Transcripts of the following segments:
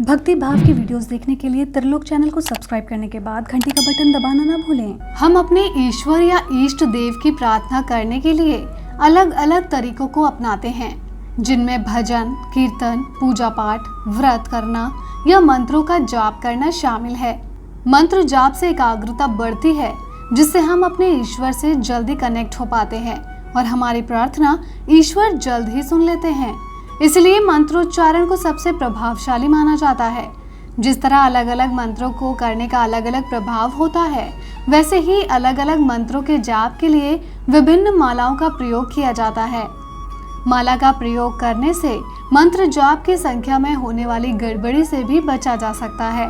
भक्ति भाव की वीडियोस देखने के लिए त्रिलोक चैनल को सब्सक्राइब करने के बाद घंटी का बटन दबाना ना भूलें। हम अपने ईश्वर या इष्ट देव की प्रार्थना करने के लिए अलग अलग तरीकों को अपनाते हैं, जिनमें भजन, कीर्तन, पूजा पाठ, व्रत करना या मंत्रों का जाप करना शामिल है। मंत्र जाप से एकाग्रता बढ़ती है, जिससे हम अपने ईश्वर से जल्दी कनेक्ट हो पाते हैं और हमारी प्रार्थना ईश्वर जल्द ही सुन लेते हैं। इसलिए मंत्रोच्चारण को सबसे प्रभावशाली माना जाता है। जिस तरह अलग अलग मंत्रों को करने का अलग अलग प्रभाव होता है, वैसे ही अलग अलग मंत्रों के जाप के लिए विभिन्न मालाओं का प्रयोग किया जाता है। माला का प्रयोग करने से मंत्र जाप की संख्या में होने वाली गड़बड़ी से भी बचा जा सकता है।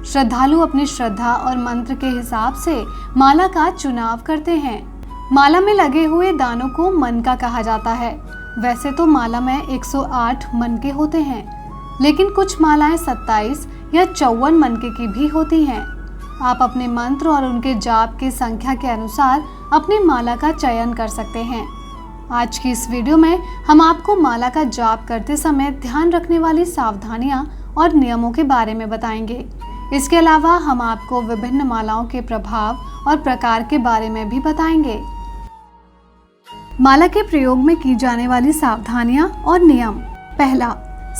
श्रद्धालु अपनी श्रद्धा और मंत्र के हिसाब से माला का चुनाव करते हैं। माला में लगे हुए दानों को मन का कहा जाता है। वैसे तो माला में 108 मन के होते हैं, लेकिन कुछ मालाएं 27 या 54 मनके की भी होती हैं। आप अपने मंत्र और उनके जाप की संख्या के अनुसार अपनी माला का चयन कर सकते हैं। आज की इस वीडियो में हम आपको माला का जाप करते समय ध्यान रखने वाली सावधानियां और नियमों के बारे में बताएंगे। इसके अलावा हम आपको विभिन्न मालाओं के प्रभाव और प्रकार के बारे में भी बताएंगे। माला के प्रयोग में की जाने वाली सावधानियां और नियम। पहला,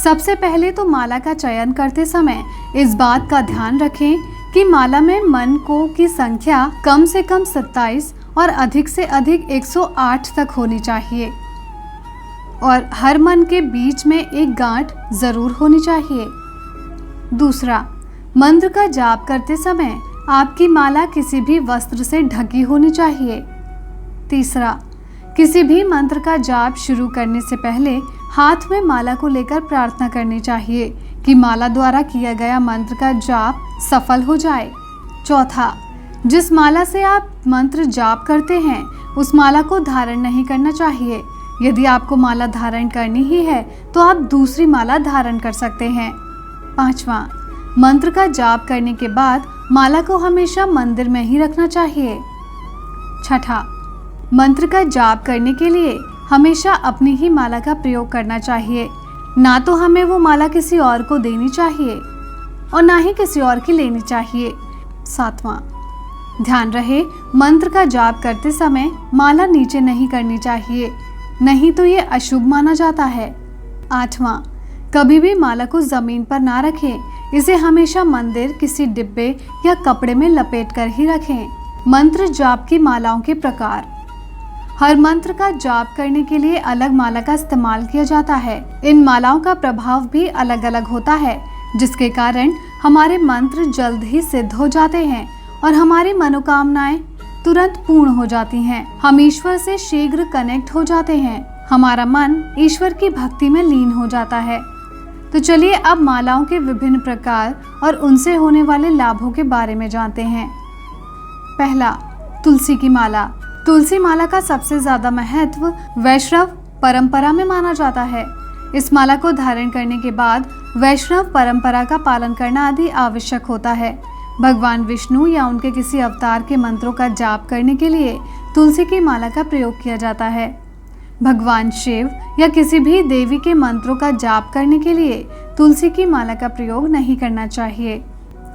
सबसे पहले तो माला का चयन करते समय इस बात का ध्यान रखें कि माला में मन को की संख्या कम से कम 27 और अधिक से अधिक 108 तक होनी चाहिए और हर मन के बीच में एक गांठ जरूर होनी चाहिए। दूसरा, मंत्र का जाप करते समय आपकी माला किसी भी वस्त्र से ढकी होनी चाहिए। तीसरा, किसी भी मंत्र का जाप शुरू करने से पहले हाथ में माला को लेकर प्रार्थना करनी चाहिए कि माला द्वारा किया गया मंत्र का जाप सफल हो जाए। चौथा, जिस माला से आप मंत्र जाप करते हैं उस माला को धारण नहीं करना चाहिए। यदि आपको माला धारण करनी ही है तो आप दूसरी माला धारण कर सकते हैं। पांचवा, मंत्र का जाप करने के बाद माला को हमेशा मंदिर में ही रखना चाहिए। छठा, मंत्र का जाप करने के लिए हमेशा अपनी ही माला का प्रयोग करना चाहिए। ना तो हमें वो माला किसी और को देनी चाहिए और ना ही किसी और की लेनी चाहिए। सातवां, ध्यान रहे मंत्र का जाप करते समय माला नीचे नहीं करनी चाहिए, नहीं तो ये अशुभ माना जाता है। आठवां, कभी भी माला को जमीन पर ना रखें, इसे हमेशा मंदिर किसी डिब्बे या कपड़े में लपेट कर ही रखें। मंत्र जाप की मालाओं के प्रकार। हर मंत्र का जाप करने के लिए अलग माला का इस्तेमाल किया जाता है। इन मालाओं का प्रभाव भी अलग अलग होता है, जिसके कारण हमारे मंत्र जल्द ही सिद्ध हो जाते हैं और हमारी मनोकामनाएं तुरंत पूर्ण हो जाती हैं। हम ईश्वर से शीघ्र कनेक्ट हो जाते हैं। हमारा मन ईश्वर की भक्ति में लीन हो जाता है। तो चलिए अब मालाओं के विभिन्न प्रकार और उनसे होने वाले लाभों के बारे में जानते हैं। पहला, तुलसी की माला। तुलसी माला का सबसे ज्यादा महत्व वैष्णव परंपरा में माना जाता है। इस माला को धारण करने के बाद वैष्णव परंपरा का पालन करना आदि आवश्यक होता है। भगवान विष्णु या उनके किसी अवतार के मंत्रों का जाप करने के लिए तुलसी की माला का प्रयोग किया जाता है। भगवान शिव या किसी भी देवी के मंत्रों का जाप करने के लिए तुलसी की माला का प्रयोग नहीं करना चाहिए।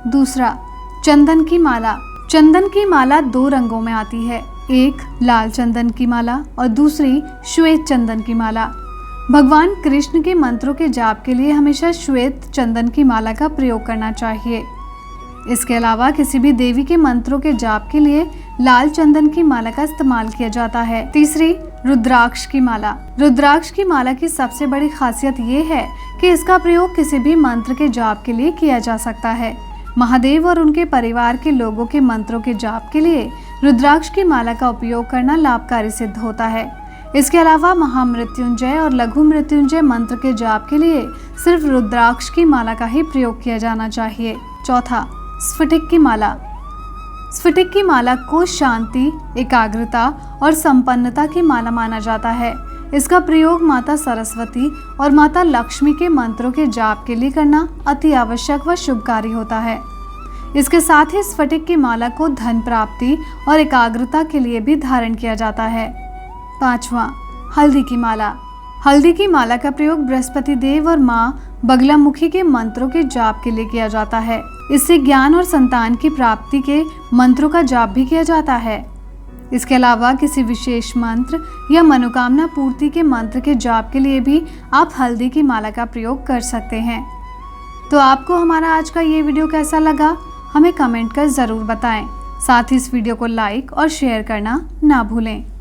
दूसरा, चंदन की माला। चंदन की माला 2 रंगों में आती है, एक लाल चंदन की माला और दूसरी श्वेत चंदन की माला। भगवान कृष्ण के मंत्रों के जाप के लिए हमेशा श्वेत चंदन की माला का प्रयोग करना चाहिए। इसके अलावा किसी भी देवी के मंत्रों के जाप के लिए लाल चंदन की माला का इस्तेमाल किया जाता है। तीसरी, रुद्राक्ष की माला। रुद्राक्ष की माला की सबसे बड़ी खासियत ये है कि इसका प्रयोग किसी भी मंत्र के जाप के लिए किया जा सकता है। महादेव और उनके परिवार के लोगों के मंत्रों के जाप के लिए रुद्राक्ष की माला का उपयोग करना लाभकारी सिद्ध होता है। इसके अलावा महामृत्युंजय और लघु मृत्युंजय मंत्र के जाप के लिए सिर्फ रुद्राक्ष की माला का ही प्रयोग किया जाना चाहिए। चौथा, स्फटिक की माला। स्फटिक की माला को शांति, एकाग्रता और संपन्नता की माला माना जाता है। इसका प्रयोग माता सरस्वती और माता लक्ष्मी के मंत्रों के जाप के लिए करना अति आवश्यक व शुभकारी होता है। इसके साथ ही स्फटिक की माला को धन प्राप्ति और एकाग्रता के लिए भी धारण किया जाता है। पांचवा, हल्दी की माला। हल्दी की माला का प्रयोग बृहस्पति देव और माँ बगलामुखी के मंत्रों के जाप के लिए किया जाता है। इससे ज्ञान और संतान की प्राप्ति के मंत्रों का जाप भी किया जाता है। इसके अलावा किसी विशेष मंत्र या मनोकामना पूर्ति के मंत्र के जाप के लिए भी आप हल्दी की माला का प्रयोग कर सकते हैं। तो आपको हमारा आज का ये वीडियो कैसा लगा, हमें कमेंट कर ज़रूर बताएं। साथ ही इस वीडियो को लाइक और शेयर करना ना भूलें।